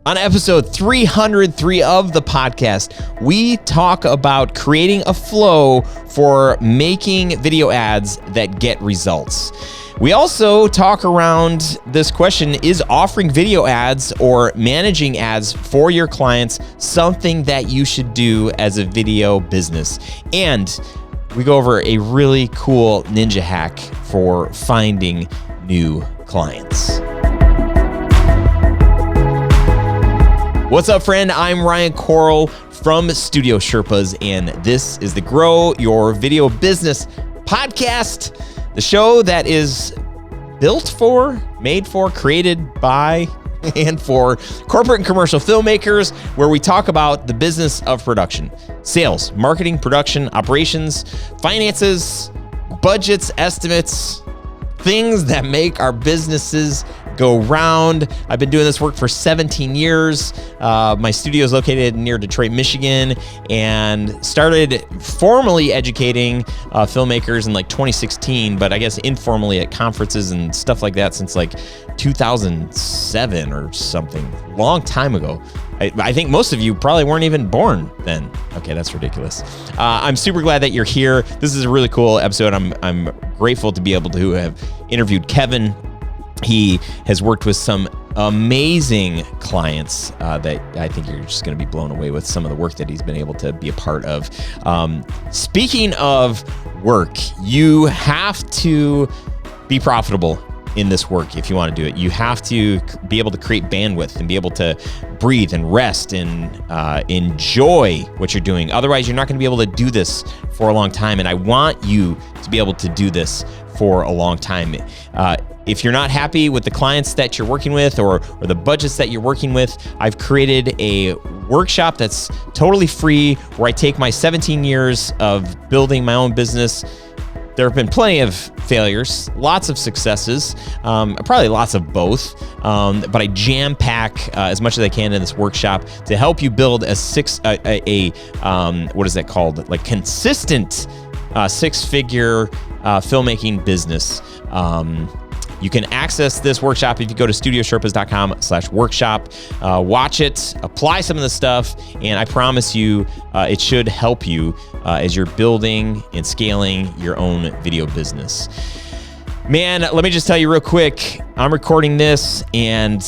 On episode 303 of the podcast, we talk about creating a flow for making video ads that get results. We also talk around this question, is offering video ads or managing ads for your clients something that you should do as a video business? And we go over a really cool ninja hack for finding new clients. What's up, friend? I'm Ryan Coral from Studio Sherpas, and this is the Grow Your Video Business podcast, the show that is built for, made for, created by, and for corporate and commercial filmmakers, where we talk about the business of production, sales, marketing, production, operations, finances, budgets, estimates, things that make our businesses go round. I've been doing this work for 17 years. My studio is located near Detroit, Michigan, and started formally educating filmmakers in like 2016, but I guess informally at conferences and stuff like that since like 2007 or something, long time ago. I think most of you probably weren't even born then. Okay, that's ridiculous. I'm super glad that you're here. This is a really cool episode. I'm grateful to be able to have interviewed Kevin. He has worked with some amazing clients that I think you're just going to be blown away with some of the work that he's been able to be a part of. Speaking of work, you have to be profitable in this work if you want to do it. You have to be able to create bandwidth and be able to breathe and rest and enjoy what you're doing. Otherwise, you're not going to be able to do this for a long time. And I want you to be able to do this for a long time. If you're not happy with the clients that you're working with or the budgets that you're working with, I've created a workshop that's totally free where I take my 17 years of building my own business. There have been plenty of failures, lots of successes, probably lots of both, but I jam pack as much as I can in this workshop to help you build what is that called? Like consistent six-figure filmmaking business. You can access this workshop if you go to studiosherpas.com/workshop. Watch it, apply some of the stuff, and I promise you it should help you as you're building and scaling your own video business. Man, let me just tell you real quick, I'm recording this, and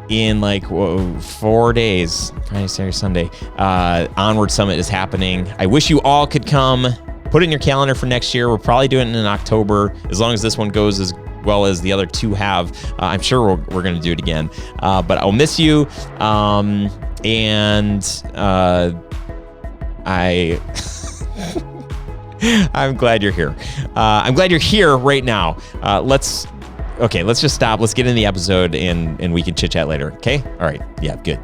in like 4 days, Friday, Saturday, Sunday, Onward Summit is happening. I wish you all could come. Put it in your calendar for next year. We're probably doing it in October, as long as this one goes as well as the other two have. I'm sure we're going to do it again, but I'll miss you. I'm glad you're here. I'm glad you're here right now. Let's just stop. Let's get in the episode and we can chit chat later. Okay. All right. Yeah, good.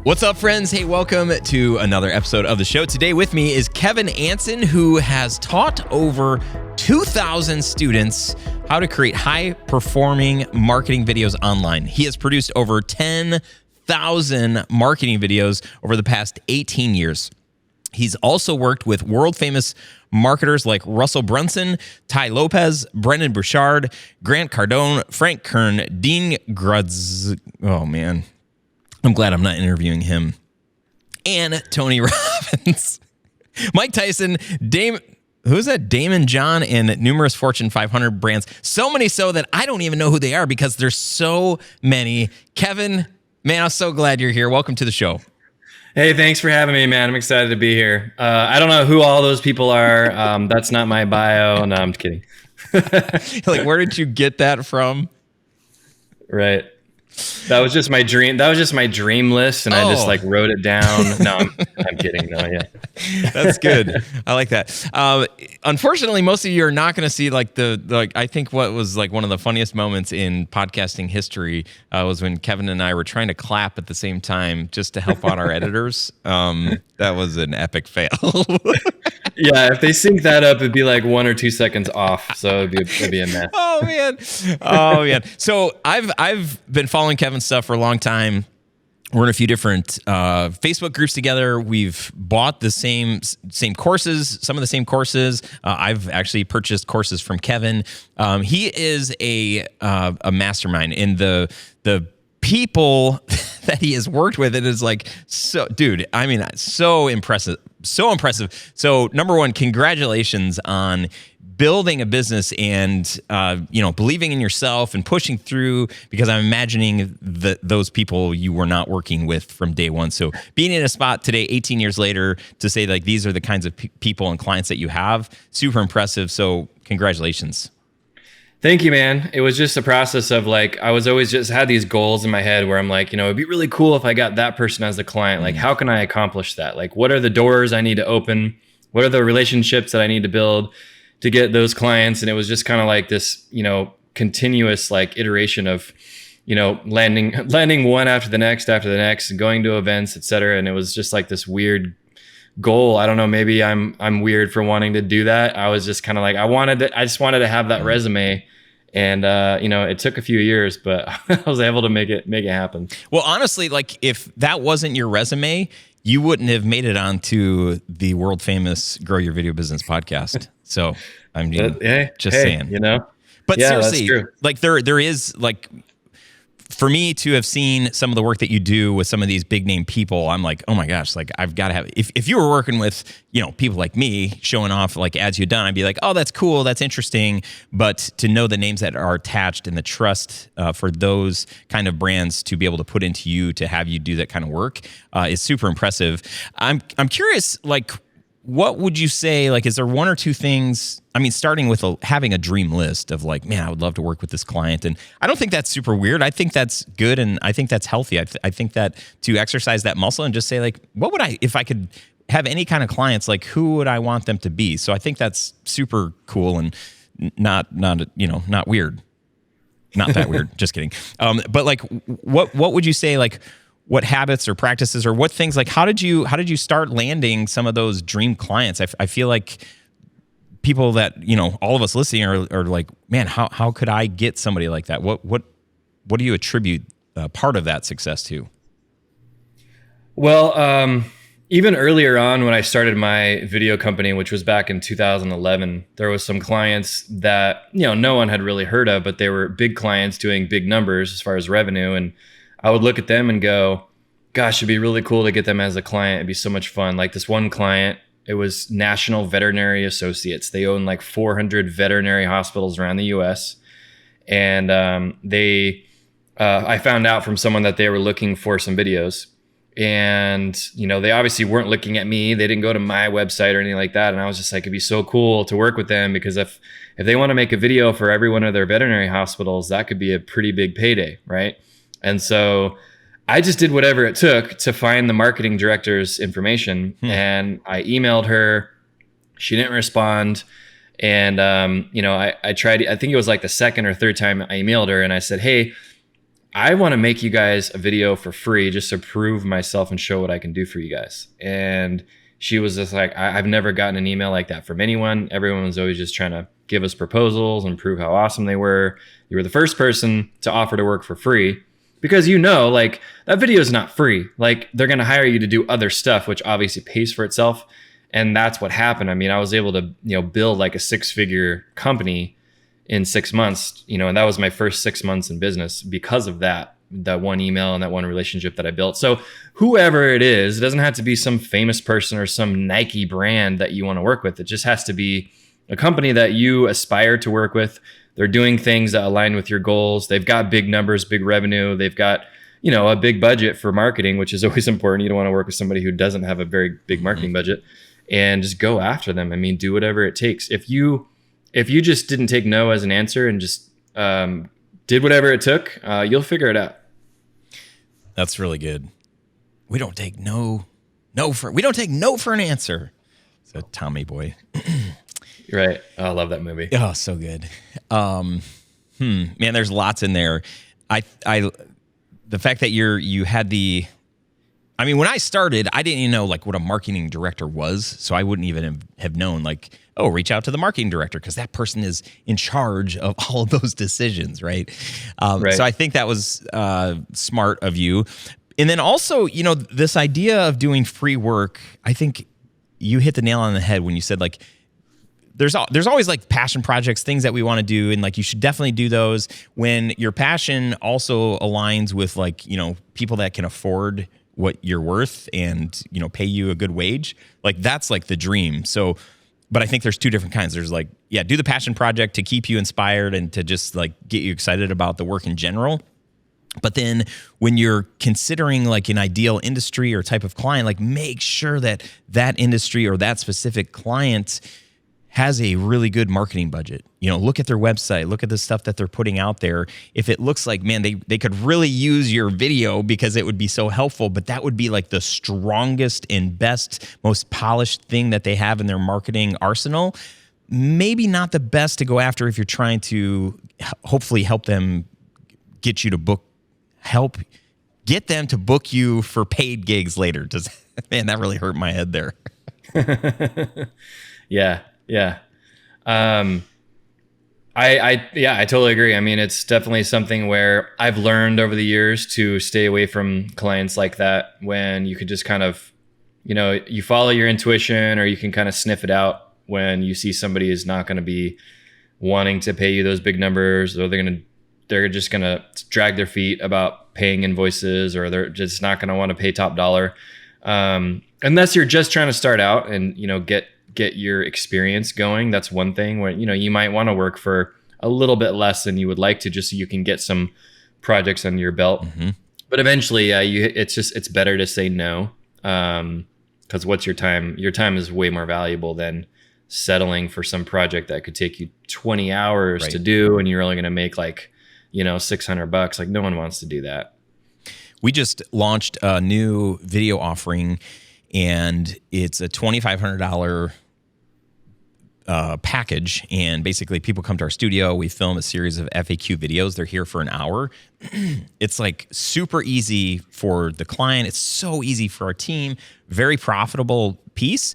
What's up, friends? Hey, welcome to another episode of the show. Today with me is Kevin Anson, who has taught over 2,000 students how to create high-performing marketing videos online. He has produced over 10,000 marketing videos over the past 18 years. He's also worked with world-famous marketers like Russell Brunson, Ty Lopez, Brendan Burchard, Grant Cardone, Frank Kern, Dean Grudz. Oh, man. I'm glad I'm not interviewing him. And Tony Robbins, Mike Tyson, Damon John, and numerous Fortune 500 brands. So many so that I don't even know who they are because there's so many. Kevin, man, I'm so glad you're here. Welcome to the show. Hey, thanks for having me, man. I'm excited to be here. I don't know who all those people are. That's not my bio. No, I'm just kidding. Like, where did you get that from? Right. That was just my dream. That was just my dream list, and I just like wrote it down. No, I'm kidding. No, yeah, that's good. I like that. Unfortunately, most of you are not going to see like I think what was like one of the funniest moments in podcasting history was when Kevin and I were trying to clap at the same time just to help out our editors. That was an epic fail. Yeah, if they sync that up, it'd be like 1 or 2 seconds off. So it'd be a mess. Oh man. So I've been following Kevin's stuff for a long time. We're in a few different Facebook groups together. We've bought the same courses, some of the same courses. I've actually purchased courses from Kevin. He is a mastermind, and the people that he has worked with. It is like, so, dude, I mean, so impressive. So impressive. So number one, congratulations on building a business and, believing in yourself and pushing through, because I'm imagining those people you were not working with from day one. So being in a spot today, 18 years later, to say like, these are the kinds of people and clients that you have, super impressive. So congratulations. Thank you, man. It was just a process of like, I was always just had these goals in my head where I'm like, it'd be really cool if I got that person as the client. Like, how can I accomplish that? Like, what are the doors I need to open? What are the relationships that I need to build to get those clients? And it was just kind of like this, continuous like iteration of, landing one after the next, and going to events, et cetera. And it was just like this weird goal. I don't know, maybe I'm weird for wanting to do that. I was just kind of like, I just wanted to have that resume. And it took a few years, but I was able to make it happen. Well, honestly, like if that wasn't your resume, you wouldn't have made it onto the world famous Grow Your Video Business podcast. So I'm just saying, But yeah, seriously, like there is like, for me to have seen some of the work that you do with some of these big name people, I'm like, oh my gosh, like I've got to have, if you were working with, people like me showing off like ads you've done, I'd be like, oh, that's cool. That's interesting. But to know the names that are attached and the trust for those kind of brands to be able to put into you, to have you do that kind of work is super impressive. I'm curious, like, what would you say, like, is there one or two things, I mean, starting with having a dream list of like, man, I would love to work with this client. And I don't think that's super weird. I think that's good. And I think that's healthy. I think that to exercise that muscle and just say like, what would if I could have any kind of clients, like who would I want them to be? So I think that's super cool and not weird. Not that weird. Just kidding. But like, what would you say, like, what habits or practices or what things, like how did you start landing some of those dream clients? I feel like people that, all of us listening are like, man, how could I get somebody like that? What do you attribute part of that success to? Well, even earlier on when I started my video company, which was back in 2011, there was some clients that, no one had really heard of, but they were big clients doing big numbers as far as revenue. And I would look at them and go, gosh, it'd be really cool to get them as a client. It'd be so much fun. Like this one client, it was National Veterinary Associates. They own like 400 veterinary hospitals around the US. And I found out from someone that they were looking for some videos. And, they obviously weren't looking at me. They didn't go to my website or anything like that. And I was just like, it'd be so cool to work with them, because if they want to make a video for every one of their veterinary hospitals, that could be a pretty big payday, right? And so I just did whatever it took to find the marketing director's information. And I emailed her. She didn't respond. And, I tried, I think it was like the second or third time I emailed her and I said, hey, I want to make you guys a video for free just to prove myself and show what I can do for you guys. And she was just like, I've never gotten an email like that from anyone. Everyone was always just trying to give us proposals and prove how awesome they were. You were the first person to offer to work for free. Because like that video is not free. Like they're going to hire you to do other stuff, which obviously pays for itself. And that's what happened. I mean, I was able to, build like a 6-figure company in 6 months, and that was my first 6 months in business because of that one email and that one relationship that I built. So whoever it is, it doesn't have to be some famous person or some Nike brand that you want to work with. It just has to be a company that you aspire to work with. They're doing things that align with your goals. They've got big numbers, big revenue. They've got, a big budget for marketing, which is always important. You don't want to work with somebody who doesn't have a very big marketing budget, and just go after them. I mean, do whatever it takes. If you just didn't take no as an answer and just did whatever it took, you'll figure it out. That's really good. We don't take no for an answer. So Tommy boy. Right. Oh, I love that movie. Oh, so good. Man, there's lots in there. The fact that you had when I started, I didn't even know like what a marketing director was. So I wouldn't even have known like, oh, reach out to the marketing director, because that person is in charge of all of those decisions. Right. Right. So I think that was smart of you. And then also, this idea of doing free work, I think you hit the nail on the head when you said like, there's always like passion projects, things that we want to do, and like you should definitely do those when your passion also aligns with like, you know, people that can afford what you're worth and, you know, pay you a good wage. Like that's like the dream. So, but I think there's two different kinds. There's like, yeah, do the passion project to keep you inspired and to just like get you excited about the work in general. But then when you're considering like an ideal industry or type of client, like make sure that that industry or that specific client has a really good marketing budget. You know, look at their website, look at the stuff that they're putting out there. If it looks like, man, they could really use your video because it would be so helpful, but that would be like the strongest and best, most polished thing that they have in their marketing arsenal. Maybe not the best to go after if you're trying to hopefully help them get you to get them to book you for paid gigs later. Man, that really hurt my head there. Yeah. I totally agree. I mean, it's definitely something where I've learned over the years to stay away from clients like that when you could just kind of, you know, you follow your intuition or you can kind of sniff it out when you see somebody is not going to be wanting to pay you those big numbers, or they're just going to drag their feet about paying invoices, or they're just not going to want to pay top dollar. Unless you're just trying to start out and, you know, get your experience going. That's one thing where, you know, you might want to work for a little bit less than you would like to, just so you can get some projects under your belt. Mm-hmm. But eventually it's better to say no. Cause what's your time? Your time is way more valuable than settling for some project that could take you 20 hours to do. And you're only going to make like, you know, $600. Like no one wants to do that. We just launched a new video offering, and it's a $2,500 package. And basically people come to our studio. We film a series of FAQ videos. They're here for an hour. It's like super easy for the client. It's so easy for our team. Very profitable piece.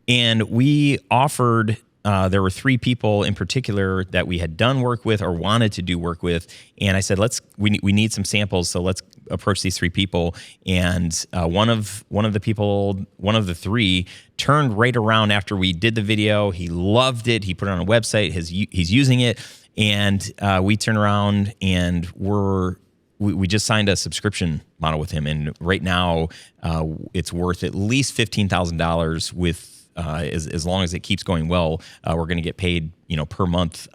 And we offered, there were 3 people in particular that we had done work with or wanted to do work with. And I said, we need some samples. So let's approach these 3 people. And one of the 3 turned right around after we did the video. He loved it. He put it on a website. He's using it. And we turned around and we just signed a subscription model with him. And right now it's worth at least $15,000 with, as long as it keeps going well, we're going to get paid, you know, per month,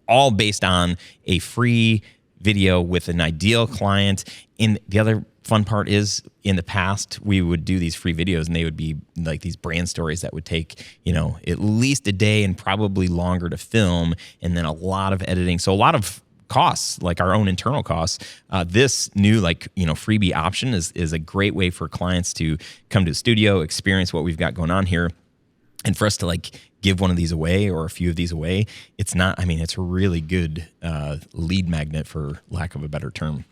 all based on a free video with an ideal client. And the other fun part is, in the past, we would do these free videos and they would be like these brand stories that would take, you know, at least a day and probably longer to film, and then a lot of editing. So a lot of costs, like our own internal costs. This new, like, you know, freebie option is a great way for clients to come to the studio, experience what we've got going on here. And for us to like give one of these away or a few of these away, it's a really good lead magnet, for lack of a better term.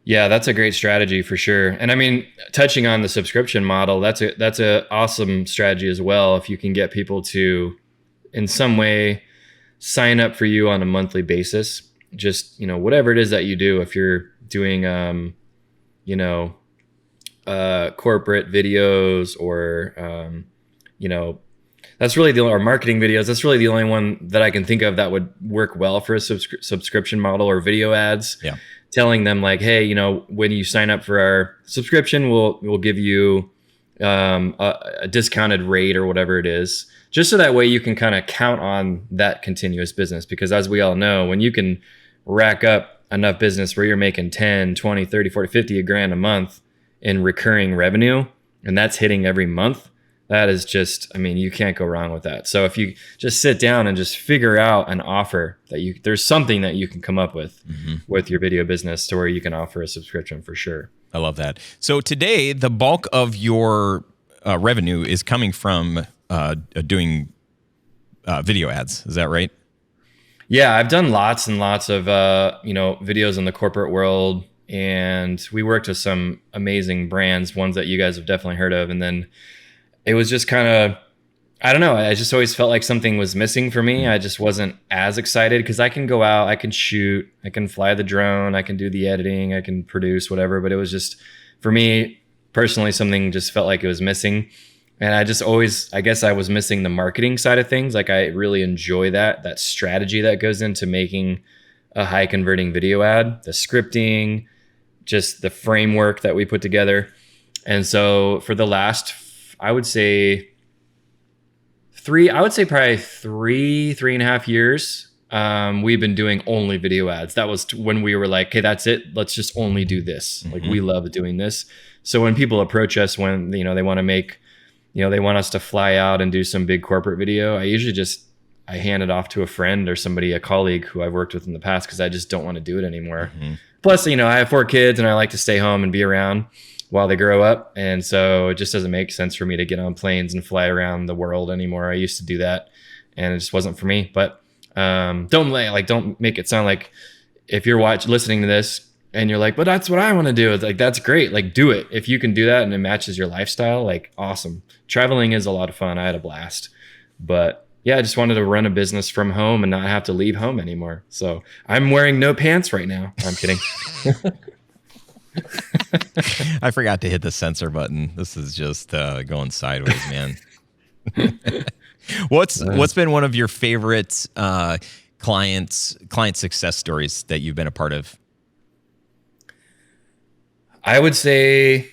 Yeah, that's a great strategy for sure. And I mean, touching on the subscription model, that's a awesome strategy as well. If you can get people to, in some way, sign up for you on a monthly basis, just, you know, whatever it is that you do. If you're doing, you know, corporate videos or, you know, that's really or marketing videos. That's really the only one that I can think of that would work well for a subscription model, or video ads. Yeah. Telling them like, hey, you know, when you sign up for our subscription, we'll give you a discounted rate or whatever it is, just so that way you can kind of count on that continuous business. Because as we all know, when you can rack up enough business where you're making 10, 20, 30, 40, 50 grand a month in recurring revenue, and that's hitting every month, that is just, I mean, you can't go wrong with that. So if you just sit down and just figure out an offer that there's something that you can come up with with your video business to where you can offer a subscription for sure. I love that. So today, the bulk of your revenue is coming from doing video ads. Is that right? Yeah, I've done lots and lots of, you know, videos in the corporate world, and we worked with some amazing brands, ones that you guys have definitely heard of. And then it was just kind of, I don't know, I just always felt like something was missing for me. I just wasn't as excited, because I can go out, I can shoot, I can fly the drone, I can do the editing, I can produce whatever. But it was just, for me personally, something just felt like it was missing. And I just always, I guess I was missing the marketing side of things. Like I really enjoy that strategy that goes into making a high converting video ad, the scripting, just the framework that we put together. And so for the last, I would say probably three and a half years, we've been doing only video ads. That was when we were like, okay, that's it. Let's just only do this. Like we love doing this. So when people approach us, when, they want to make, they want us to fly out and do some big corporate video, I hand it off to a friend or somebody, a colleague who I've worked with in the past, because I just don't want to do it anymore. Plus, I have 4 kids and I like to stay home and be around while they grow up. And so it just doesn't make sense for me to get on planes and fly around the world anymore. I used to do that and it just wasn't for me. But don't make it sound like if you're listening to this and you're like, but that's what I want to do. It's like, that's great. Like do it. If you can do that and it matches your lifestyle, like awesome. Traveling is a lot of fun. I had a blast, but yeah, I just wanted to run a business from home and not have to leave home anymore. So I'm wearing no pants right now. I'm kidding. I forgot to hit the censor button. This is just going sideways, man. What's been one of your favorite client success stories that you've been a part of? I would say,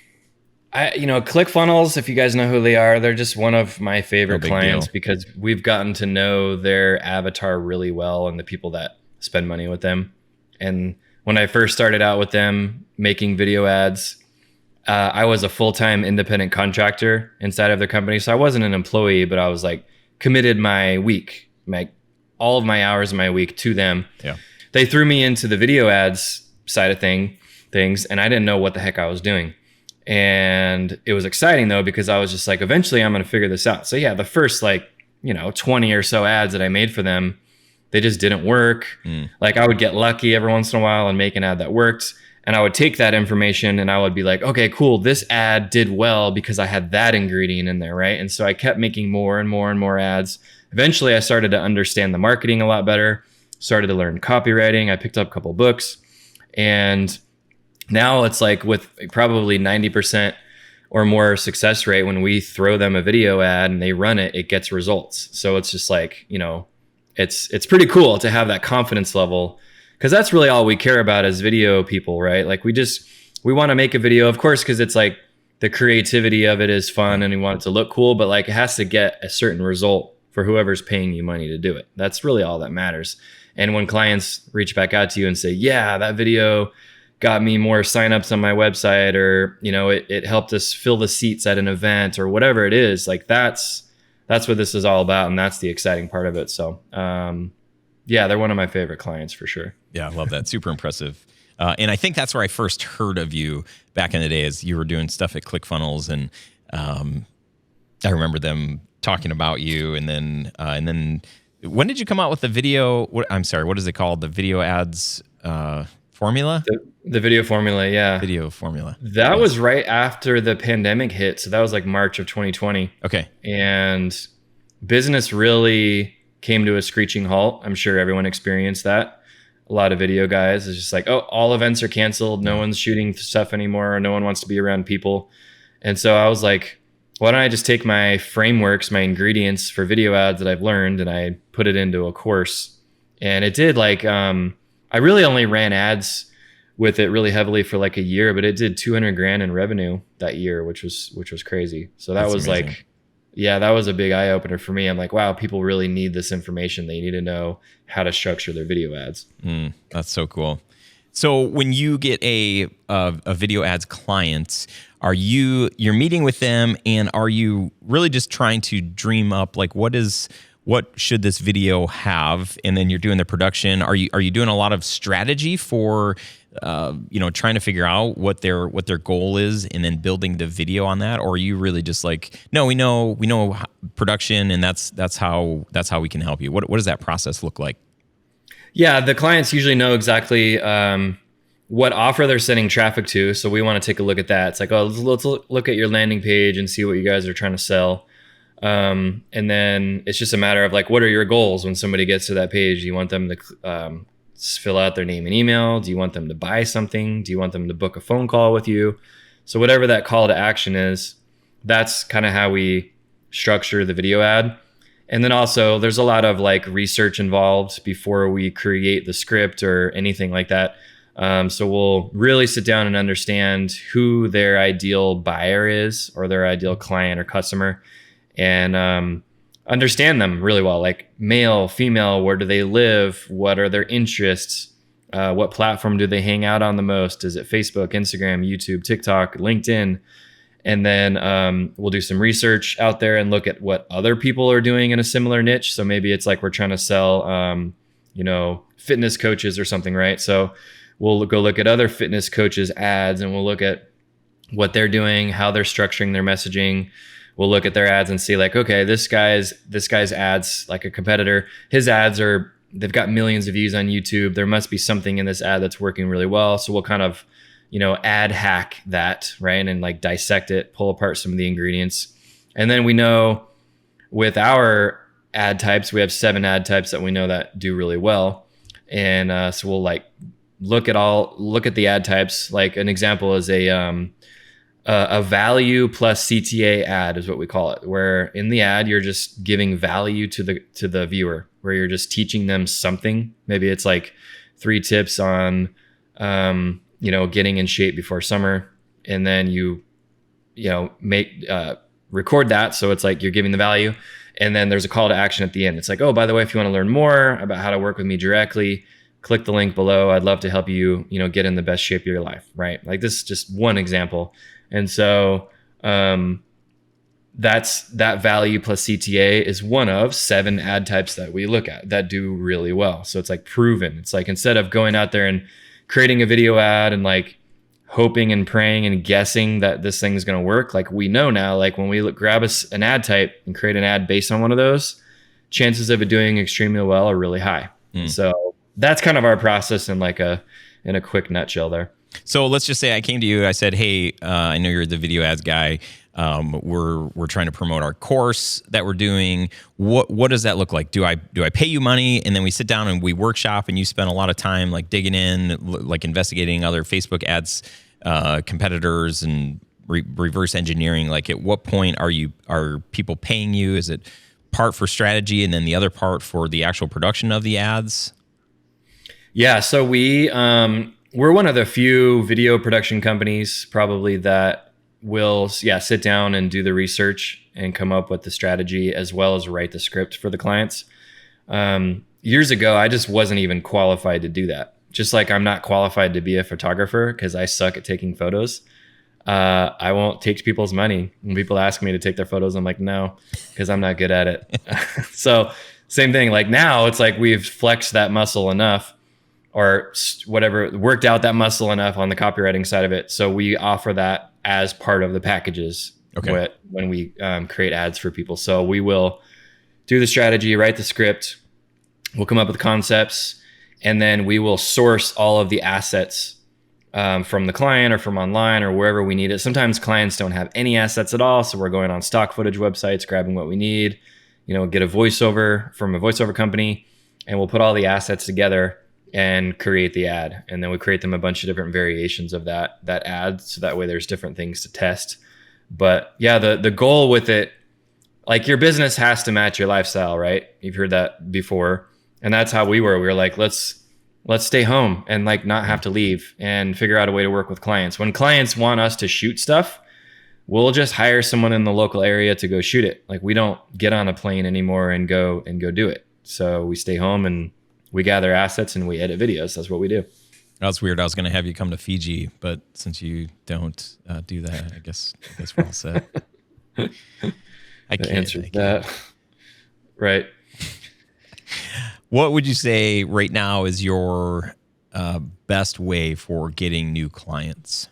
ClickFunnels, if you guys know who they are, they're just one of my favorite clients because we've gotten to know their avatar really well and the people that spend money with them. And when I first started out with them making video ads, I was a full-time independent contractor inside of their company. So I wasn't an employee, but I was like committed all of my hours of my week to them. Yeah. They threw me into the video ads side of things, and I didn't know what the heck I was doing. And it was exciting though, because I was just like, eventually I'm going to figure this out. So yeah, the first 20 or so ads that I made for them, they just didn't work. Like I would get lucky every once in a while and make an ad that worked. And I would take that information and I would be like, okay, cool. This ad did well because I had that ingredient in there, right? And so I kept making more and more and more ads. Eventually I started to understand the marketing a lot better, started to learn copywriting. I picked up a couple books, and now it's like with probably 90% or more success rate, when we throw them a video ad and they run it, it gets results. So it's just like, it's pretty cool to have that confidence level, because that's really all we care about as video people, right? Like we want to make a video, of course, because it's like the creativity of it is fun and we want it to look cool, but like it has to get a certain result for whoever's paying you money to do it. That's really all that matters. And when clients reach back out to you and say, yeah, that video got me more signups on my website, or, it helped us fill the seats at an event or whatever it is, like that's what this is all about. And that's the exciting part of it. So, yeah, they're one of my favorite clients for sure. Yeah, I love that. Super impressive. And I think that's where I first heard of you back in the day, as you were doing stuff at ClickFunnels. And I remember them talking about you. And then when did you come out with the video? What is it called? The video ads formula? The video formula, yeah. Video formula. That was right after the pandemic hit. So that was like March of 2020. Okay. And business really came to a screeching halt. I'm sure everyone experienced that. A lot of video guys is just like, oh, all events are canceled. No one's shooting stuff anymore. Or no one wants to be around people. And so I was like, why don't I just take my frameworks, my ingredients for video ads that I've learned, and I put it into a course. And it did I really only ran ads with it really heavily for like a year, but it did 200 grand in revenue that year, which was crazy. So that was amazing. That was a big eye opener for me. I'm like, wow, people really need this information. They need to know how to structure their video ads. That's so cool. So when you get a video ads client, you're meeting with them, and are you really just trying to dream up like what should this video have, and then you're doing the production? Are you doing a lot of strategy for trying to figure out what their goal is and then building the video on that? Or are you really just like, no, we know production, and that's how we can help you? What does that process look like? Yeah, the clients usually know exactly what offer they're sending traffic to. So we want to take a look at that. It's like, oh, let's look at your landing page and see what you guys are trying to sell. And then it's just a matter of like, what are your goals when somebody gets to that page? Do you want them to fill out their name and email? Do you want them to buy something? Do you want them to book a phone call with you? So whatever that call to action is, that's kind of how we structure the video ad. And then also there's a lot of like research involved before we create the script or anything like that. So we'll really sit down and understand who their ideal buyer is, or their ideal client or customer, and understand them really well, like male, female, where do they live? What are their interests? What platform do they hang out on the most? Is it Facebook, Instagram, YouTube, TikTok, LinkedIn? And then we'll do some research out there and look at what other people are doing in a similar niche. So maybe it's like we're trying to sell, fitness coaches or something, right? So we'll go look at other fitness coaches' ads, and we'll look at what they're doing, how they're structuring their messaging. We'll look at their ads and see like, okay, this guy's ads, like a competitor, his ads they've got millions of views on YouTube. There must be something in this ad that's working really well. So we'll kind of, ad hack that, right? And like dissect it, pull apart some of the ingredients. And then we know with our ad types, we have 7 ad types that we know that do really well. And so we'll like look at the ad types. Like an example is a value plus CTA ad is what we call it, where in the ad, you're just giving value to the viewer, where you're just teaching them something. Maybe it's like 3 tips on, getting in shape before summer. And then you record that. So it's like you're giving the value. And then there's a call to action at the end. It's like, oh, by the way, if you want to learn more about how to work with me directly, click the link below. I'd love to help you, get in the best shape of your life, right? Like this is just one example. And so that's that value plus CTA is one of 7 ad types that we look at that do really well. So it's like proven. It's like instead of going out there and creating a video ad and like hoping and praying and guessing that this thing is going to work, like we know now, like when we grab an ad type and create an ad based on one of those, chances of it doing extremely well are really high. So that's kind of our process in in a quick nutshell there. So let's just say I came to you. I said, "Hey, I know you're the video ads guy. We're trying to promote our course that we're doing. What does that look like? Do I pay you money, and then we sit down and we workshop, and you spend a lot of time like digging in, like investigating other Facebook ads, competitors, and reverse engineering? Like, at what point are people paying you? Is it part for strategy, and then the other part for the actual production of the ads?" Yeah. So we're one of the few video production companies probably that will sit down and do the research and come up with the strategy as well as write the script for the clients. Years ago, I just wasn't even qualified to do that. Just like I'm not qualified to be a photographer because I suck at taking photos. I won't take people's money. When people ask me to take their photos, I'm like, no, because I'm not good at it. So same thing. Like now it's like we've flexed that muscle enough, or whatever, worked out that muscle enough on the copywriting side of it. So we offer that as part of the packages when we create ads for people. So we will do the strategy, write the script, we'll come up with concepts, and then we will source all of the assets from the client or from online or wherever we need it. Sometimes clients don't have any assets at all. So we're going on stock footage websites, grabbing what we need, get a voiceover from a voiceover company, and we'll put all the assets together and create the ad. And then we create them a bunch of different variations of that ad. So that way there's different things to test. But yeah, the goal with it, like your business has to match your lifestyle, right? You've heard that before. And that's how we were. We were like, let's stay home and like not have to leave and figure out a way to work with clients. When clients want us to shoot stuff, we'll just hire someone in the local area to go shoot it. Like we don't get on a plane anymore and go do it. So we stay home and we gather assets and we edit videos. That's what we do. That's weird. I was going to have you come to Fiji, but since you don't do that, I guess we're all set. I can't answer that. Right. What would you say right now is your best way for getting new clients?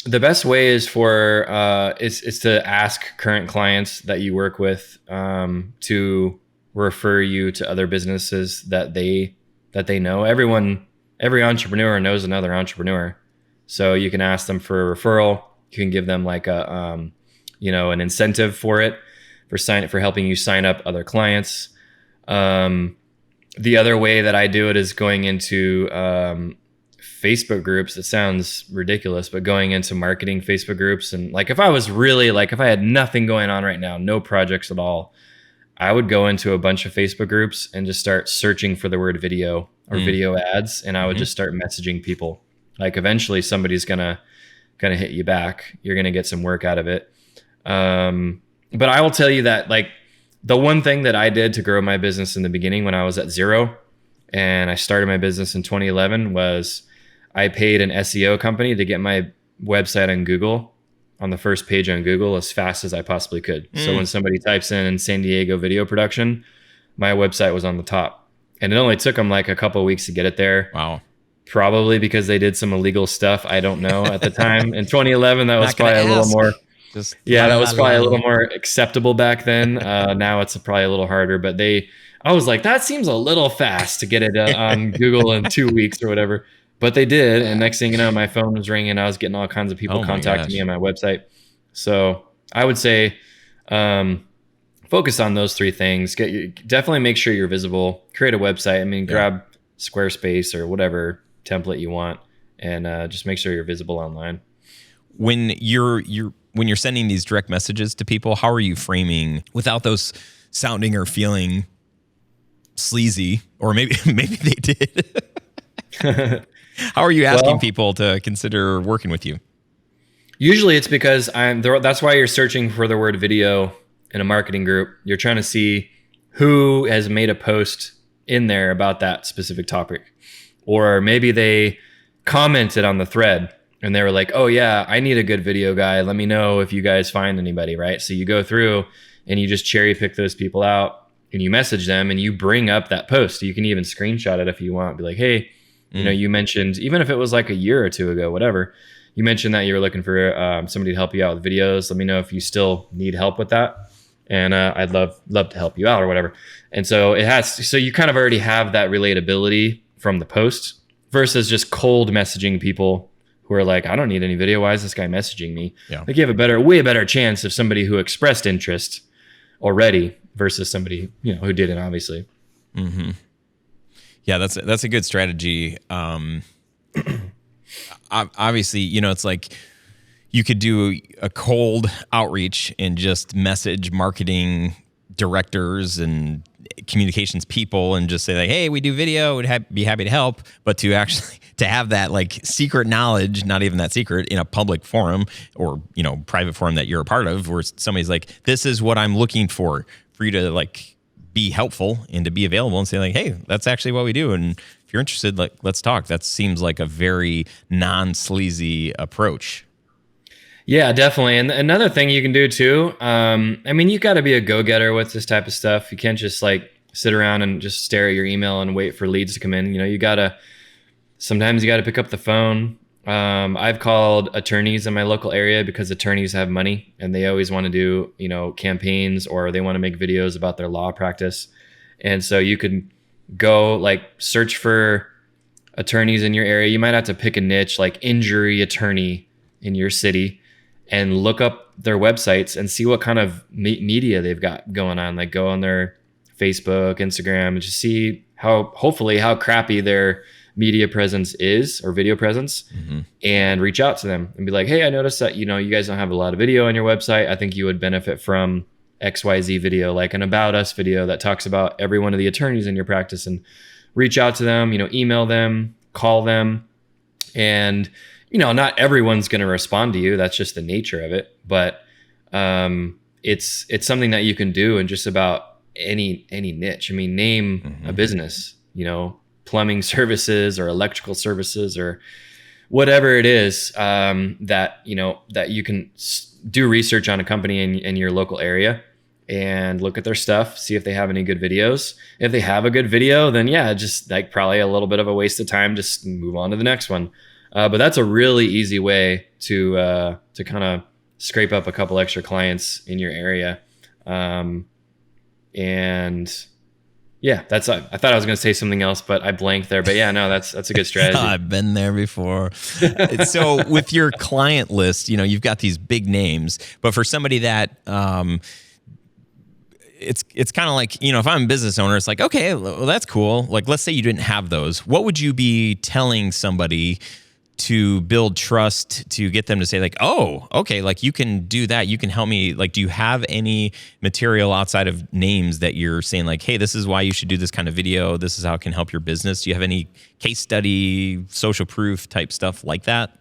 The best way is for is to ask current clients that you work with to refer you to other businesses that they know. Every entrepreneur knows another entrepreneur, so you can ask them for a referral. You can give them like an incentive for it, for helping you sign up other clients. The other way that I do it is going into Facebook groups, it sounds ridiculous, but going into marketing Facebook groups, and like if I was really like, if I had nothing going on right now, no projects at all, I would go into a bunch of Facebook groups and just start searching for the word video or video ads. And I would just start messaging people. Like eventually somebody's gonna hit you back. You're gonna get some work out of it. But I will tell you that like the one thing that I did to grow my business in the beginning when I was at zero and I started my business in 2011 was I paid an SEO company to get my website on Google, on the first page on Google, as fast as I possibly could. So when somebody types in San Diego video production, my website was on the top. And it only took them like a couple of weeks to get it there. Wow. Probably because they did some illegal stuff. I don't know at the time. In 2011, that was probably a little more... that was probably a little more acceptable back then. Now it's probably a little harder, but I was like, that seems a little fast to get it on Google in 2 weeks or whatever. But they did. And next thing you know, my phone was ringing. I was getting all kinds of people contacting me on my website. So I would say, focus on those three things. Definitely make sure you're visible, create a website. I mean, grab Squarespace or whatever template you want and just make sure you're visible online. When you're sending these direct messages to people, how are you framing without those sounding or feeling sleazy, or maybe they did? How are you asking people to consider working with you? Usually it's because that's why you're searching for the word video in a marketing group. You're trying to see who has made a post in there about that specific topic. Or maybe they commented on the thread and they were like, oh yeah, I need a good video guy. Let me know if you guys find anybody, right? So you go through and you just cherry pick those people out and you message them and you bring up that post. You can even screenshot it if you want. Be like, hey, you know, you mentioned, even if it was like a year or two ago, whatever, you mentioned that you were looking for somebody to help you out with videos. Let me know if you still need help with that. And I'd love to help you out or whatever. And so so you kind of already have that relatability from the post versus just cold messaging people who are like, I don't need any video. Why is this guy messaging me? Yeah. Like you have a way better chance of somebody who expressed interest already versus somebody, you know, who didn't, obviously. Mm-hmm. Yeah, that's a good strategy. Obviously, you know, it's like you could do a cold outreach and just message marketing directors and communications people and just say like, hey, we do video, would be happy to help. But to actually to have that like secret knowledge, not even that secret, in a public forum or, you know, private forum that you're a part of, where somebody's like, this is what I'm looking for you to like be helpful and to be available and say like, hey, that's actually what we do. And if you're interested, like, let's talk. That seems like a very non-sleazy approach. Yeah, definitely. And another thing you can do too, I mean, you got to be a go-getter with this type of stuff. You can't just like sit around and just stare at your email and wait for leads to come in. You know, sometimes you got to pick up the phone. I've called attorneys in my local area because attorneys have money and they always want to do, you know, campaigns or they want to make videos about their law practice. And so you could go like search for attorneys in your area. You might have to pick a niche like injury attorney in your city and look up their websites and see what kind of media they've got going on. Like go on their Facebook, Instagram, and just see hopefully how crappy their media presence is or video presence, and reach out to them and be like, hey, I noticed that, you know, you guys don't have a lot of video on your website. I think you would benefit from XYZ video, like an about us video that talks about every one of the attorneys in your practice, and reach out to them, you know, email them, call them. And, you know, not everyone's going to respond to you. That's just the nature of it. But it's something that you can do in just about any niche. I mean, name a business, you know, plumbing services or electrical services or whatever it is, that, you know, that you can do research on a company in your local area and look at their stuff, see if they have any good videos. If they have a good video, then yeah, just like probably a little bit of a waste of time, just move on to the next one. But that's a really easy way to kind of scrape up a couple extra clients in your area. And yeah, I thought I was going to say something else, but I blanked there. But yeah, no, that's a good strategy. I've been there before. So with your client list, you know, you've got these big names, but for somebody that it's kind of like, if I'm a business owner, it's like, okay, well, that's cool. Like, let's say you didn't have those. What would you be telling somebody to build trust, to get them to say like, oh, okay, like you can do that. You can help me. Like, do you have any material outside of names that you're saying like, hey, this is why you should do this kind of video. This is how it can help your business. Do you have any case study, social proof type stuff like that?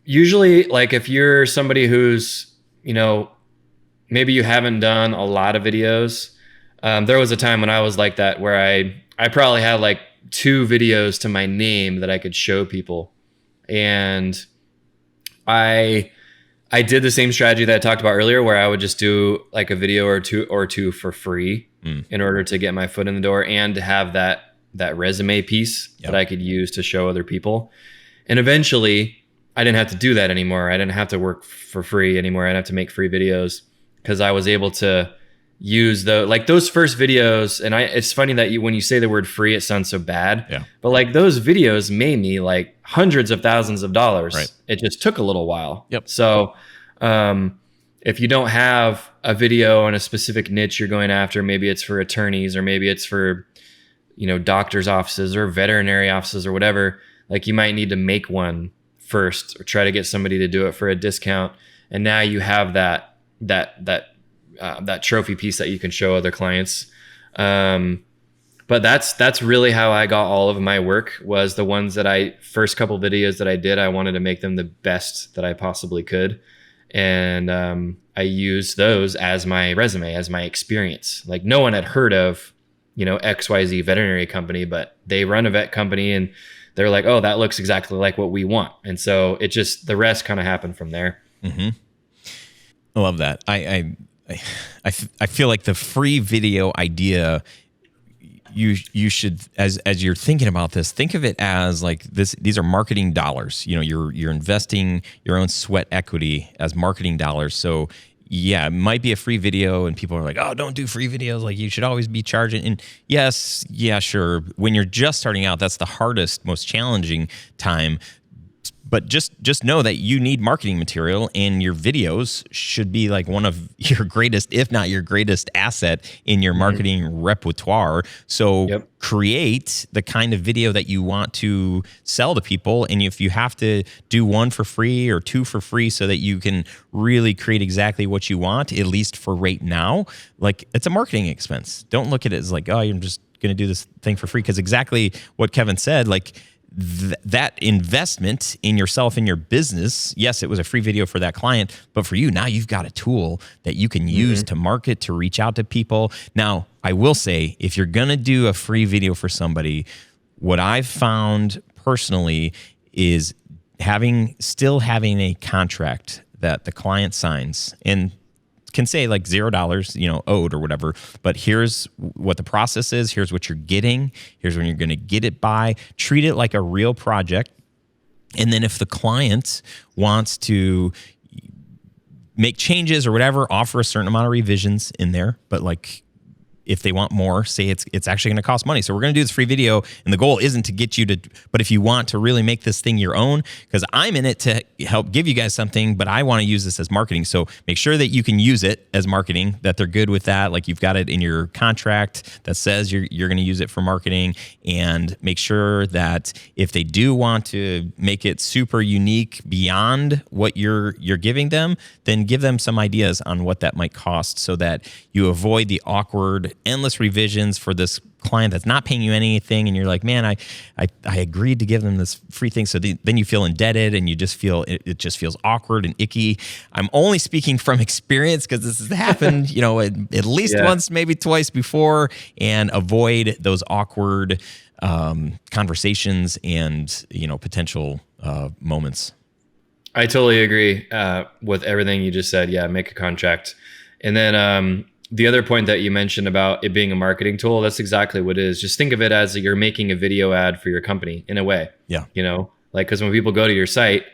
Usually, like if you're somebody who's, maybe you haven't done a lot of videos. There was a time when I was like that where I probably had like 2 videos to my name that I could show people. And I did the same strategy that I talked about earlier, where I would just do like a video or two for free in order to get my foot in the door and to have that resume piece that I could use to show other people. And eventually I didn't have to do that anymore. I didn't have to work for free anymore. I didn't have to make free videos because I was able to use those first videos. And it's funny that when you say the word free, it sounds so bad. Yeah. But like those videos made me like hundreds of thousands of dollars. Right. It just took a little while. Yep. So if you don't have a video on a specific niche you're going after, maybe it's for attorneys or maybe it's for, doctors' offices or veterinary offices or whatever, like you might need to make one first or try to get somebody to do it for a discount. And now you have that trophy piece that you can show other clients. But that's really how I got all of my work, was the ones that first couple videos that I did, I wanted to make them the best that I possibly could. And I used those as my resume, as my experience. Like no one had heard of, XYZ veterinary company, but they run a vet company and they're like, oh, that looks exactly like what we want. And so the rest kind of happened from there. Mm-hmm. I love that. I feel like the free video idea, you should, as you're thinking about this, think of it as like these are marketing dollars. You're investing your own sweat equity as marketing dollars. So yeah, it might be a free video and people are like, oh, don't do free videos. Like you should always be charging. And yes, yeah, sure. When you're just starting out, that's the hardest, most challenging time. But just know that you need marketing material, and your videos should be like one of your greatest, if not your greatest asset in your marketing repertoire. So create the kind of video that you want to sell to people. And if you have to do 1 for free or 2 for free so that you can really create exactly what you want, at least for right now, like it's a marketing expense. Don't look at it as like, oh, I'm just going to do this thing for free. Because exactly what Kevin said, like, that investment in yourself and your business, yes, it was a free video for that client, but for you, now you've got a tool that you can use to market, to reach out to people. Now, I will say, if you're going to do a free video for somebody, what I've found personally is still having a contract that the client signs and can say like $0, owed or whatever, but here's what the process is. Here's what you're getting. Here's when you're going to get it by. Treat it like a real project. And then if the client wants to make changes or whatever, offer a certain amount of revisions in there, but like, if they want more, say it's actually going to cost money. So we're going to do this free video, and the goal isn't to get you to, but if you want to really make this thing your own, because I'm in it to help give you guys something, but I want to use this as marketing. So make sure that you can use it as marketing, that they're good with that. Like you've got it in your contract that says you're going to use it for marketing, and make sure that if they do want to make it super unique beyond what you're giving them, then give them some ideas on what that might cost so that you avoid the awkward endless revisions for this client that's not paying you anything, and you're like, man, I agreed to give them this free thing. So then you feel indebted, and you just feel it just feels awkward and icky. I'm only speaking from experience because this has happened, at least once, maybe twice before, and avoid those awkward conversations and potential moments. I totally agree with everything you just said. Yeah, make a contract, and then. The other point that you mentioned about it being a marketing tool, that's exactly what it is. Just think of it as you're making a video ad for your company in a way. Yeah. Like, because when people go to your site,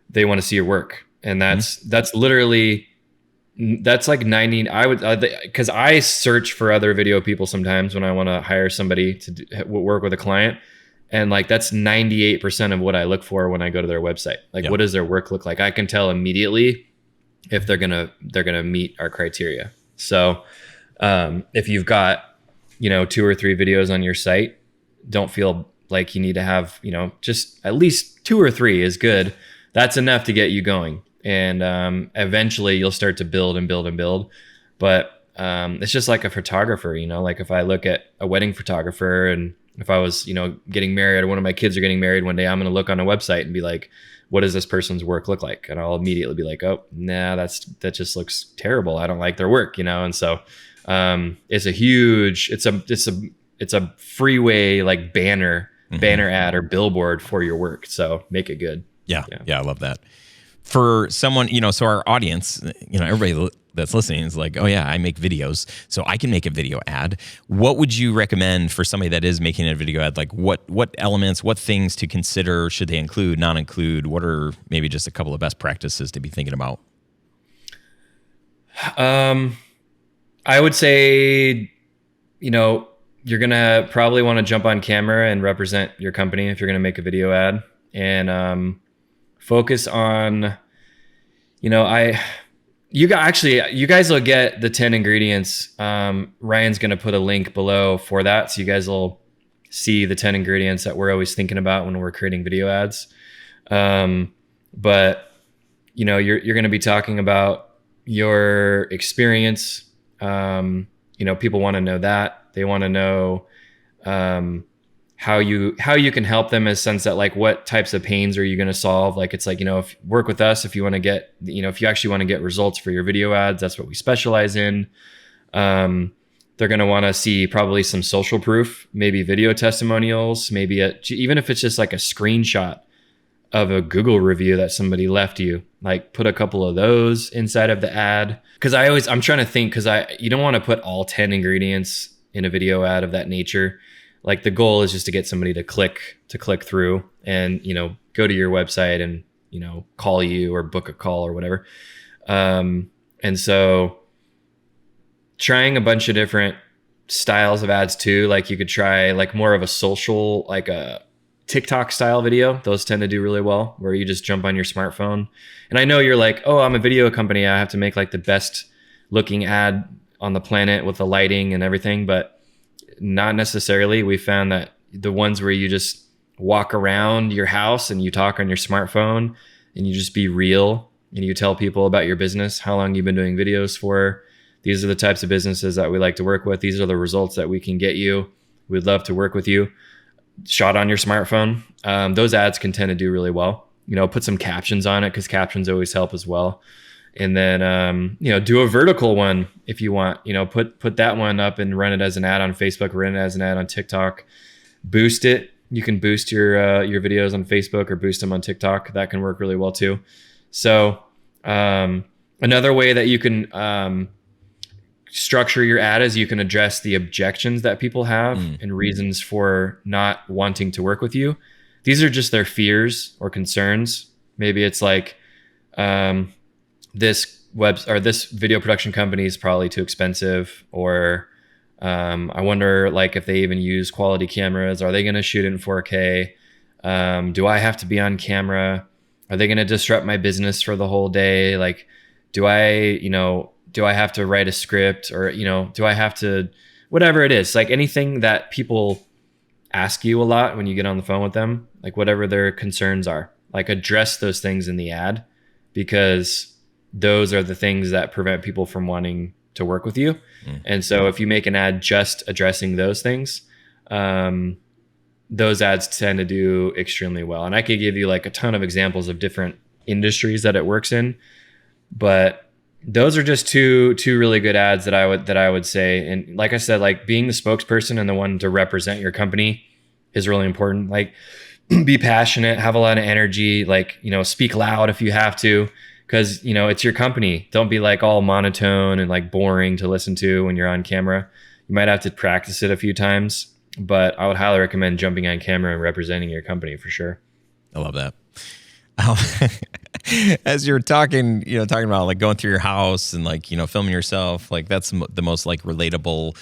they want to see your work. And that's literally, that's like 90, because I search for other video people sometimes when I want to hire somebody to work with a client. And like, that's 98% of what I look for when I go to their website. Like, what does their work look like? I can tell immediately if they're gonna meet our criteria. So if you've got 2 or 3 videos on your site, don't feel like you need to have just at least 2 or 3 is good. That's enough to get you going, and eventually you'll start to build and build and build. But it's just like a photographer, like if I look at a wedding photographer, and if I was getting married, or one of my kids are getting married one day, I'm going to look on a website and be like, what does this person's work look like? And I'll immediately be like, oh, nah, that just looks terrible. I don't like their work, And so it's a huge, it's a freeway like banner ad or billboard for your work. So make it good. Yeah. I love that. For someone, so our audience, everybody that's listening is like, oh yeah, I make videos, so I can make a video ad. What would you recommend for somebody that is making a video ad? Like what elements, what things to consider? Should they include, not include? What are maybe just a couple of best practices to be thinking about? I would say, you're going to probably want to jump on camera and represent your company if you're going to make a video ad, and focus on, you guys will get the 10 ingredients. Ryan's going to put a link below for that, so you guys will see the 10 ingredients that we're always thinking about when we're creating video ads. But you're going to be talking about your experience. People want to know that. They want to know how you can help them, in a sense that like what types of pains are you going to solve? Like it's like, if work with us, if you want to get, if you actually want to get results for your video ads, that's what we specialize in. They're going to want to see probably some social proof, maybe video testimonials, maybe even if it's just like a screenshot of a Google review that somebody left you, like put a couple of those inside of the ad. Cause I'm trying to think, cause you don't want to put all 10 ingredients in a video ad of that nature. Like the goal is just to get somebody to click through and, go to your website and, call you or book a call or whatever. And so trying a bunch of different styles of ads too. Like you could try like more of a social, like a TikTok style video. Those tend to do really well, where you just jump on your smartphone. And I know you're like, oh, I'm a video company, I have to make like the best looking ad on the planet with the lighting and everything, but not necessarily. We found that the ones where you just walk around your house and you talk on your smartphone and you just be real and you tell people about your business, how long you've been doing videos for. These are the types of businesses that we like to work with. These are the results that we can get you. We'd love to work with you. Shot on your smartphone. Those ads can tend to do really well. Put some captions on it, because captions always help as well. And then, do a vertical one if you want, put that one up and run it as an ad on Facebook, run it as an ad on TikTok, boost it. You can boost your videos on Facebook or boost them on TikTok. That can work really well too. So, another way that you can, structure your ad is you can address the objections that people have and reasons for not wanting to work with you. These are just their fears or concerns. Maybe it's like, this video production company is probably too expensive, or I wonder like if they even use quality cameras. Are they going to shoot in 4K? Do I have to be on camera? Are they going to disrupt my business for the whole day? Like, do I have to write a script, or do I have to, whatever it is, like anything that people ask you a lot when you get on the phone with them, like whatever their concerns are, like address those things in the ad, because those are the things that prevent people from wanting to work with you. And so if you make an ad just addressing those things, those ads tend to do extremely well. And I could give you like a ton of examples of different industries that it works in, but those are just two really good ads that I would say. And like I said, like being the spokesperson and the one to represent your company is really important. Like be passionate, have a lot of energy, like, speak loud if you have to, because, it's your company. Don't be like all monotone and like boring to listen to when you're on camera. You might have to practice it a few times, but I would highly recommend jumping on camera and representing your company for sure. I love that. As you're talking about like going through your house and like, filming yourself, like that's the most like relatable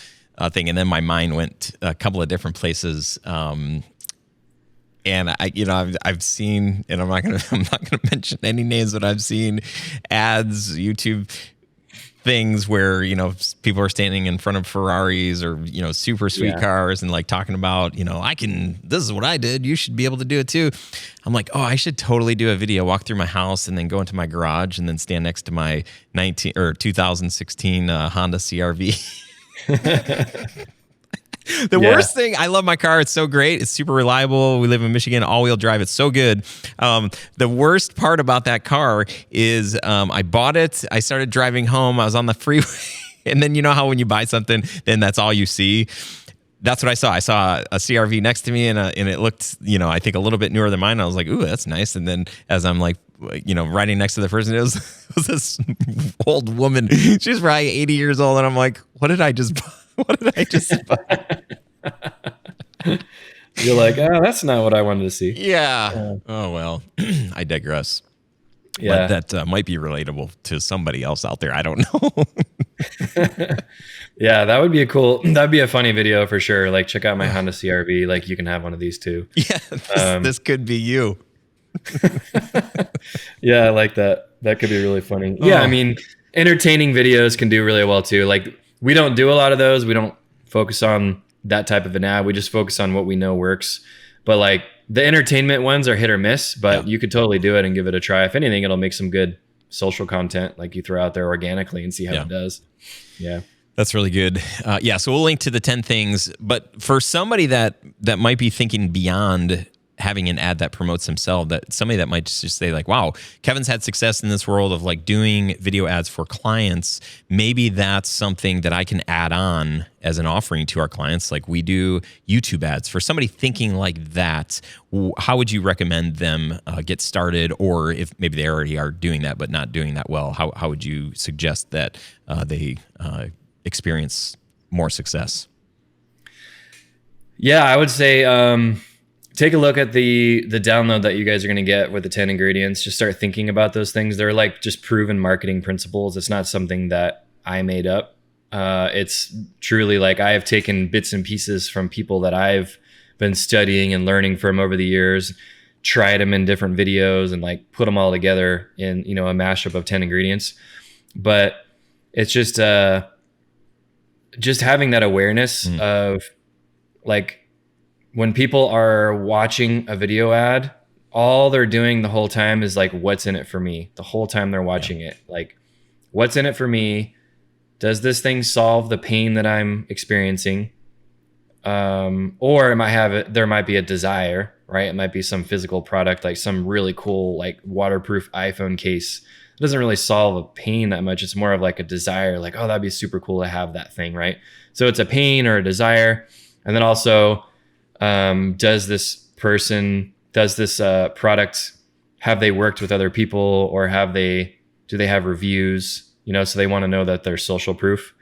thing. And then my mind went a couple of different places. And And I've seen, and I'm not gonna mention any names, but I've seen ads, YouTube things where, people are standing in front of Ferraris or, super sweet cars and like talking about, this is what I did. You should be able to do it too. I'm like, oh, I should totally do a video, walk through my house and then go into my garage and then stand next to my 2016 Honda CRV. The worst thing, I love my car. It's so great. It's super reliable. We live in Michigan, all-wheel drive. It's so good. The worst part about that car is I bought it. I started driving home. I was on the freeway. And then you know how when you buy something, then that's all you see? That's what I saw. I saw a CRV next to me and it looked, I think a little bit newer than mine. I was like, ooh, that's nice. And then as I'm like, riding next to the person, it was this old woman. She was probably 80 years old. And I'm like, what did I just buy? What did I just buy? You're like, oh, that's not what I wanted to see. Yeah. Oh, well, I digress. Yeah. But that might be relatable to somebody else out there. I don't know. Yeah, that'd be a funny video for sure. Like, check out my Honda CRV. Like, you can have one of these too. Yeah, this could be you. Yeah, I like that. That could be really funny. Yeah, I mean, entertaining videos can do really well too. Like, we don't do a lot of those. We don't focus on that type of an ad. We just focus on what we know works. But like the entertainment ones are hit or miss, but you could totally do it and give it a try. If anything, it'll make some good social content like you throw out there organically and see how it does. Yeah. That's really good. So we'll link to the 10 things. But for somebody that might be thinking beyond having an ad that promotes himself, that somebody that might just say like, wow, Kevin's had success in this world of like doing video ads for clients. Maybe that's something that I can add on as an offering to our clients. Like we do YouTube ads. For somebody thinking like that, how would you recommend them get started? Or if maybe they already are doing that, but not doing that well, how would you suggest that they experience more success? Yeah, I would say, take a look at the download that you guys are going to get with the 10 ingredients. Just start thinking about those things. They're like just proven marketing principles. It's not something that I made up. It's truly like I have taken bits and pieces from people that I've been studying and learning from over the years, tried them in different videos and like put them all together in, a mashup of 10 ingredients. But it's just having that awareness of like, when people are watching a video ad, all they're doing the whole time is like, what's in it for me? The whole time they're watching it, like, what's in it for me? Does this thing solve the pain that I'm experiencing? Or there might be a desire, right? It might be some physical product, like some really cool, like waterproof iPhone case. It doesn't really solve a pain that much. It's more of like a desire, like, oh, that'd be super cool to have that thing, right? So it's a pain or a desire. And then also, does this product, have they worked with other people, or do they have reviews, so they want to know that they're social proof.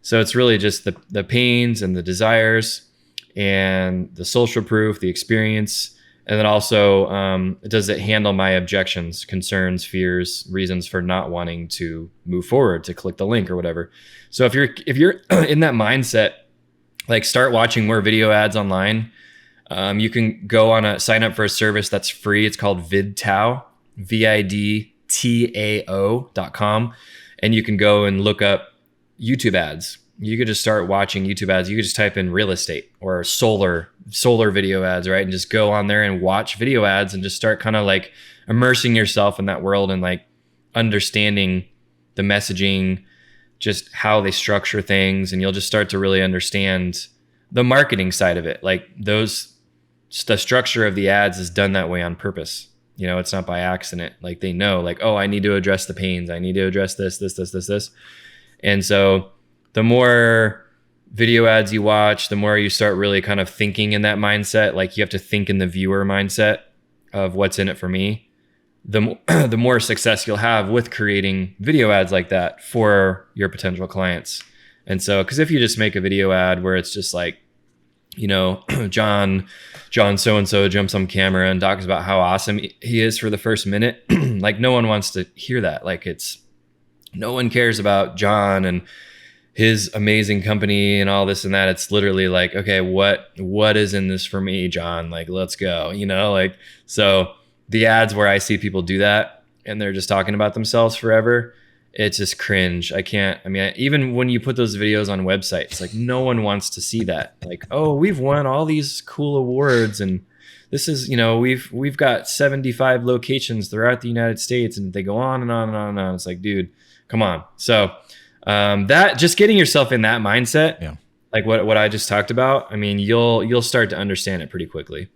So it's really just the pains and the desires and the social proof, the experience. And then also, does it handle my objections, concerns, fears, reasons for not wanting to move forward, to click the link or whatever. So if you're in that mindset, like start watching more video ads online. You can sign up for a service that's free. It's called VidTao, VIDTAO.com. And you can go and look up YouTube ads. You could just start watching YouTube ads. You could just type in real estate or solar video ads, right? And just go on there and watch video ads and just start kind of like immersing yourself in that world and like understanding the messaging, just how they structure things. And you'll just start to really understand the marketing side of it. Like the structure of the ads is done that way on purpose. It's not by accident. Like they know, like, oh, I need to address the pains. I need to address this. And so the more video ads you watch, the more you start really kind of thinking in that mindset. Like you have to think in the viewer mindset of what's in it for me. The more success you'll have with creating video ads like that for your potential clients. And so, because if you just make a video ad where it's just like, John so-and-so jumps on camera and talks about how awesome he is for the first minute, like no one wants to hear that. Like no one cares about John and his amazing company and all this and that. It's literally like, okay, what is in this for me, John? Like, let's go, like, so the ads where I see people do that and they're just talking about themselves forever, it's just cringe. Even when you put those videos on websites, like no one wants to see that. Like, oh, we've won all these cool awards and this is, we've got 75 locations throughout the United States, and they go on and on and on and on. It's like, dude, come on. So that just getting yourself in that mindset, yeah, like what I just talked about, you'll start to understand it pretty quickly.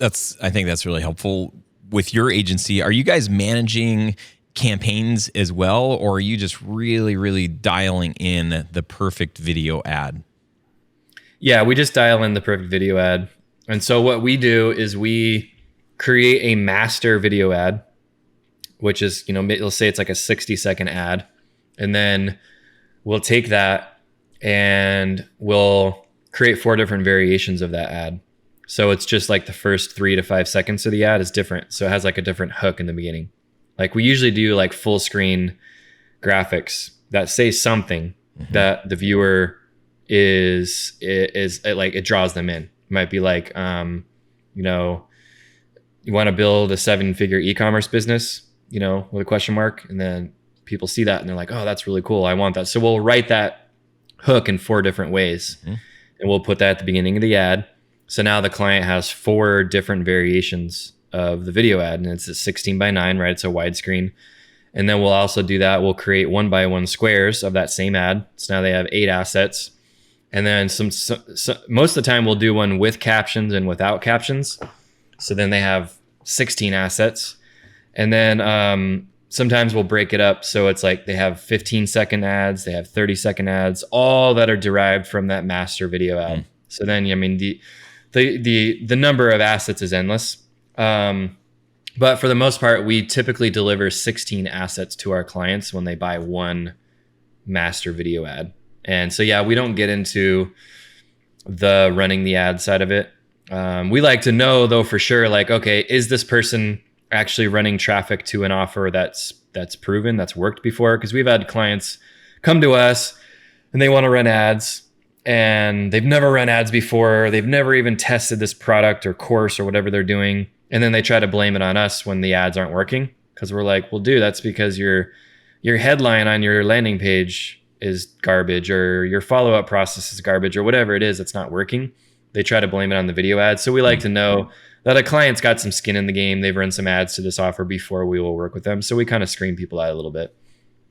I think that's really helpful. With your agency, are you guys managing campaigns as well, or are you just really, really dialing in the perfect video ad? Yeah, we just dial in the perfect video ad. And so what we do is we create a master video ad, which is, let's say it's like a 60-second ad. And then we'll take that and we'll create 4 different variations of that ad. So it's just like the first 3 to 5 seconds of the ad is different. So it has like a different hook in the beginning. Like we usually do like full screen graphics that say something that the viewer is like, it draws them in. It might be like, you want to build a 7-figure e-commerce business, with a question mark. And then people see that and they're like, oh, that's really cool. I want that. So we'll write that hook in 4 different ways and we'll put that at the beginning of the ad. So now the client has 4 different variations of the video ad, and it's a 16:9, right? It's a widescreen. And then we'll also do that. We'll create 1x1 squares of that same ad. So now they have 8 assets. And then most of the time we'll do one with captions and without captions. So then they have 16 assets. And then sometimes we'll break it up. So it's like they have 15-second ads, they have 30-second ads, all that are derived from that master video ad. So then, the number of assets is endless. But for the most part, we typically deliver 16 assets to our clients when they buy one master video ad. And so, yeah, we don't get into the running the ad side of it. We like to know, though, for sure, like, okay, is this person actually running traffic to an offer that's proven, that's worked before? Because we've had clients come to us and they want to run ads and they've never run ads before. They've never even tested this product or course or whatever they're doing. And then they try to blame it on us when the ads aren't working. Because we're like, well, dude, that's because your headline on your landing page is garbage, or your follow-up process is garbage, or whatever it is that's not working. They try to blame it on the video ads. So we like to know that a client's got some skin in the game. They've run some ads to this offer before we will work with them. So we kind of screen people out a little bit.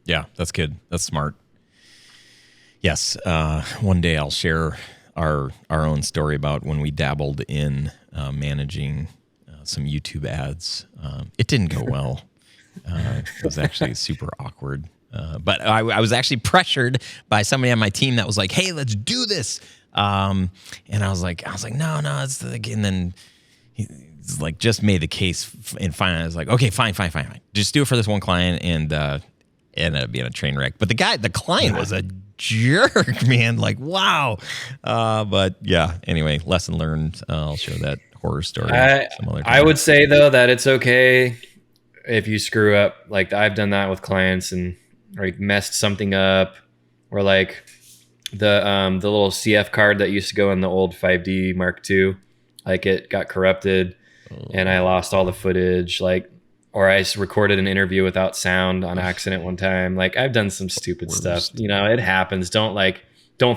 Yeah, that's good. That's smart. Yes. One day I'll share our own story about when we dabbled in managing some YouTube ads. It didn't go well. It was actually super awkward. But I was actually pressured by somebody on my team that was like, "Hey, let's do this." And I was like, no, it's like, and then he's like, just made the case, and finally I was like, okay, fine, just do it for this one client, and it ended up being a train wreck. But the client was a jerk, man. Like, wow. But yeah, anyway, lesson learned. I'll show that horror story some other time. I would say though that it's okay if you screw up. Like I've done that with clients and like messed something up, or like the little CF card that used to go in the old 5D Mark II, like it got corrupted and I lost all the footage, like, or I recorded an interview without sound on accident one time. Like I've done some stupid stuff, it happens. Don't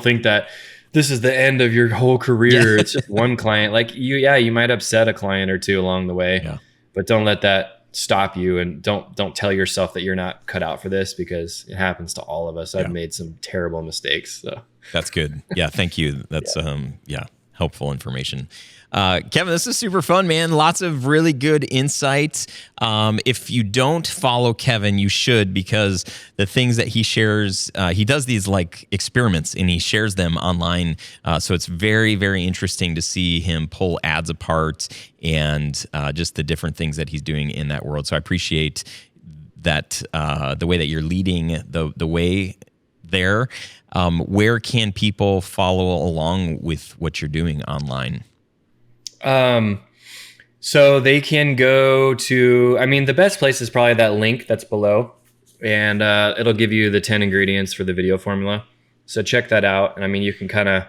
think that this is the end of your whole career. It's just one client. Like you might upset a client or two along the way, but don't let that stop you, and don't tell yourself that you're not cut out for this, because it happens to all of us. I've made some terrible mistakes. So that's good. Yeah. Thank you. That's helpful information. Kevin, this is super fun, man. Lots of really good insights. If you don't follow Kevin, you should, because the things that he shares, he does these like experiments and he shares them online. So it's very, very interesting to see him pull ads apart and just the different things that he's doing in that world. So I appreciate that, the way that you're leading the way there. Where can people follow along with what you're doing online? So they can go to, the best place is probably that link that's below. and it'll give you the 10 ingredients for the video formula. So check that out. And I mean, you can kind of,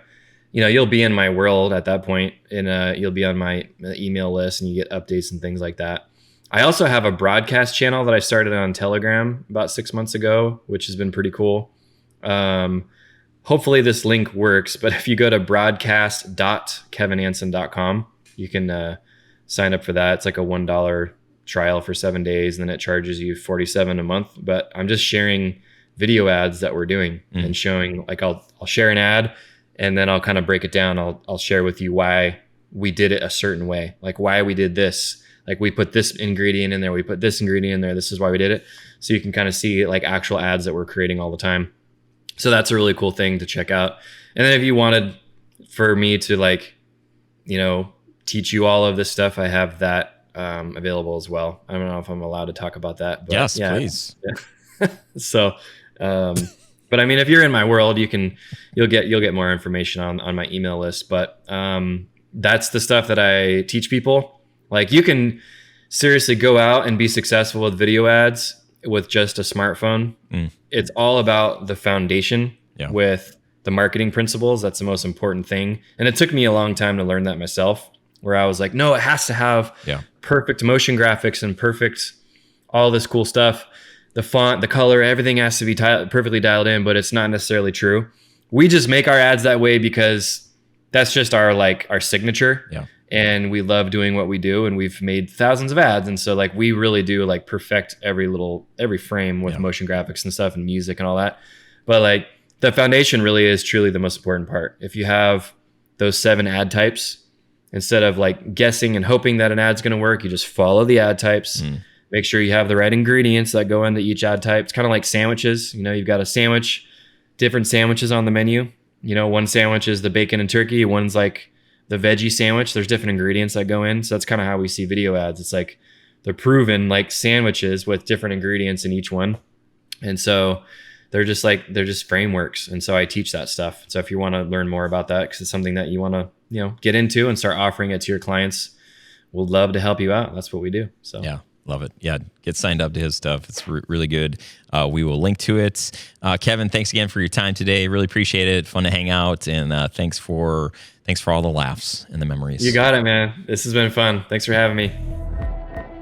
you'll be in my world at that point, and you'll be on my email list, and you get updates and things like that. I also have a broadcast channel that I started on Telegram about 6 months ago, which has been pretty cool. Hopefully this link works, but if you go to broadcast.kevinanson.com, you can sign up for that. It's like a $1 trial for 7 days, and then it charges you $47 a month. But I'm just sharing video ads that we're doing and showing, like, I'll share an ad, and then I'll kind of break it down. I'll share with you why we did it a certain way, like why we did this. Like, we put this ingredient in there, we put this ingredient in there, this is why we did it. So you can kind of see like actual ads that we're creating all the time. So that's a really cool thing to check out. And then if you wanted for me to, like, teach you all of this stuff, I have that available as well. I don't know if I'm allowed to talk about that. But yes, please. Yeah. So, but I mean, if you're in my world, you'll get more information on my email list. But that's the stuff that I teach people. Like, you can seriously go out and be successful with video ads with just a smartphone. It's all about the foundation with the marketing principles. That's the most important thing. And it took me a long time to learn that myself, where I was like, no, it has to have perfect motion graphics and perfect all this cool stuff. The font, the color, everything has to be perfectly dialed in, but it's not necessarily true. We just make our ads that way because that's just our signature. Yeah. And we love doing what we do, and we've made thousands of ads. And so, like, we really do like perfect every frame with motion graphics and stuff and music and all that. But like, the foundation really is truly the most important part. If you have those 7 ad types, instead of like guessing and hoping that an ad's going to work, you just follow the ad types. Make sure you have the right ingredients that go into each ad type. It's kind of like sandwiches. You've got a sandwich, different sandwiches on the menu. One sandwich is the bacon and turkey. One's like the veggie sandwich. There's different ingredients that go in. So that's kind of how we see video ads. It's like they're proven like sandwiches with different ingredients in each one. And so they're just frameworks. And so I teach that stuff. So if you want to learn more about that, because it's something that you want to, get into and start offering it to your clients, we'll love to help you out. That's what we do. So yeah. Love it. Yeah. Get signed up to his stuff. It's really good. We will link to it. Kevin, thanks again for your time today. Really appreciate it. Fun to hang out. And thanks for all the laughs and the memories. You got it, man. This has been fun. Thanks for having me.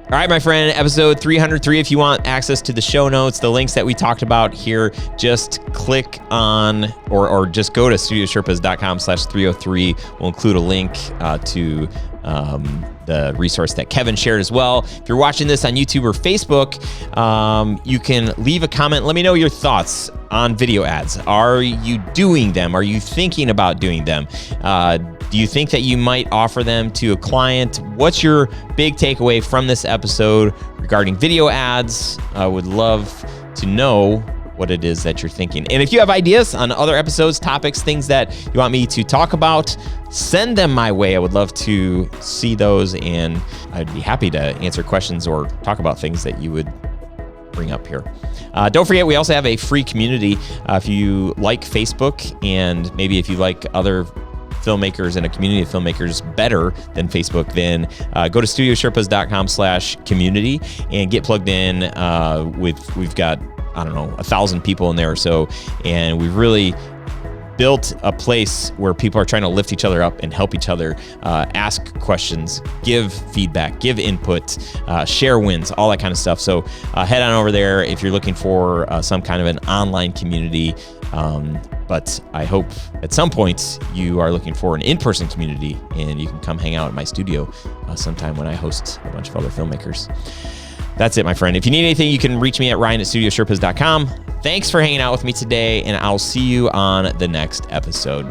All right, my friend, episode 303. If you want access to the show notes, the links that we talked about here, just click on or just go to studiosherpas.com/303. We'll include a link to the resource that Kevin shared as well. If you're watching this on YouTube or Facebook, you can leave a comment. Let me know your thoughts on video ads. Are you doing them? Are you thinking about doing them? Do you think that you might offer them to a client? What's your big takeaway from this episode regarding video ads? I would love to know what it is that you're thinking. And if you have ideas on other episodes, topics, things that you want me to talk about, send them my way. I would love to see those, and I'd be happy to answer questions or talk about things that you would bring up here. Don't forget, we also have a free community. If you like Facebook, and maybe if you like other filmmakers and a community of filmmakers better than Facebook, then go to studiosherpas.com/community and get plugged in. We've got, 1,000 people in there or so, and we've really built a place where people are trying to lift each other up and help each other, ask questions, give feedback, give input, share wins, all that kind of stuff. So head on over there if you're looking for some kind of an online community. But I hope at some point you are looking for an in-person community, and you can come hang out at my studio sometime when I host a bunch of other filmmakers. That's it, my friend. If you need anything, you can reach me at ryan@studiosherpas.com. Thanks for hanging out with me today, and I'll see you on the next episode.